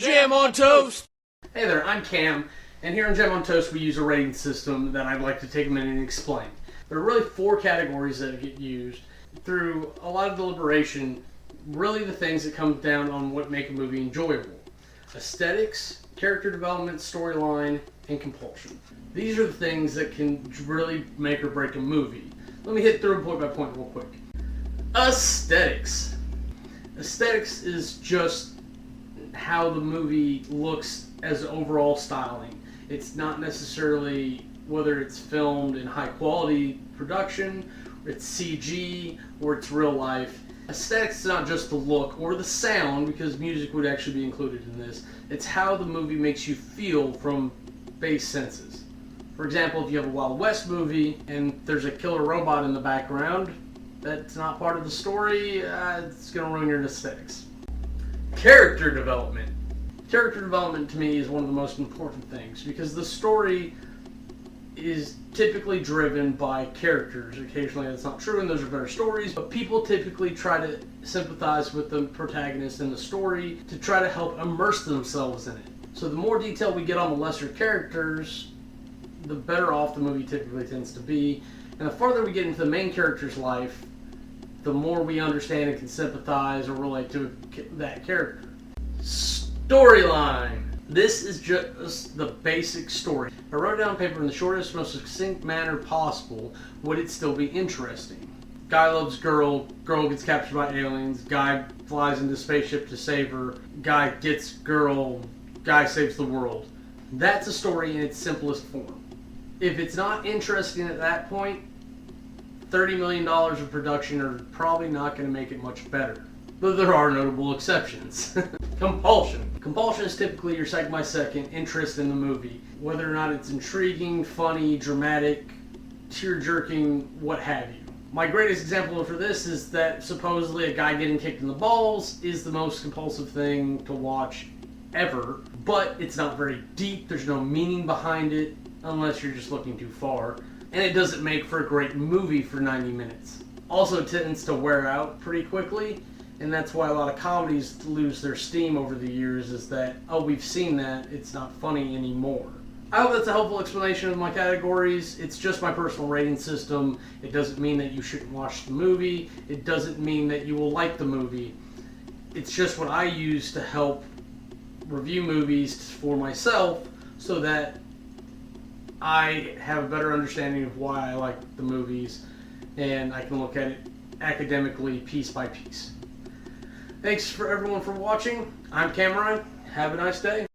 Jam on toast! Hey there, I'm Cam, and here on Jam on Toast we use a rating system that I'd like to take a minute and explain. There are really four categories that get used. Through a lot of deliberation, really the things that come down on what make a movie enjoyable. Aesthetics, character development, storyline, and compulsion. These are the things that can really make or break a movie. Let me hit through them point by point real quick. Aesthetics. Aesthetics is just how the movie looks as overall styling. It's not necessarily whether it's filmed in high quality production, or it's CG, or it's real life. Aesthetics is not just the look or the sound, because music would actually be included in this. It's how the movie makes you feel from base senses. For example, if you have a Wild West movie and there's a killer robot in the background that's not part of the story, it's going to ruin your aesthetics. Character development. Character development to me is one of the most important things because the story is typically driven by characters. Occasionally that's not true and those are better stories, but people typically try to sympathize with the protagonist in the story to try to help immerse themselves in it. So the more detail we get on the lesser characters, the better off the movie typically tends to be. And the farther we get into the main character's life, the more we understand and can sympathize or relate to that character. Storyline. This is just the basic story. If I wrote it down on paper in the shortest, most succinct manner possible, would it still be interesting? Guy loves girl, girl gets captured by aliens, guy flies into spaceship to save her, guy gets girl, guy saves the world. That's a story in its simplest form. If it's not interesting at that point, $30 million of production are probably not going to make it much better. But there are notable exceptions. Compulsion. Compulsion is typically your second-by-second interest in the movie. Whether or not it's intriguing, funny, dramatic, tear-jerking, what have you. My greatest example for this is that supposedly a guy getting kicked in the balls is the most compulsive thing to watch ever. But it's not very deep, there's no meaning behind it, unless you're just looking too far. And it doesn't make for a great movie for 90 minutes. Also tends to wear out pretty quickly, and that's why a lot of comedies lose their steam over the years, is that, oh, we've seen that, it's not funny anymore. I hope that's a helpful explanation of my categories. It's just my personal rating system. It doesn't mean that you shouldn't watch the movie. It doesn't mean that you will like the movie. It's just what I use to help review movies for myself so that I have a better understanding of why I like the movies, and I can look at it academically piece by piece. Thanks for everyone for watching. I'm Cameron. Have a nice day.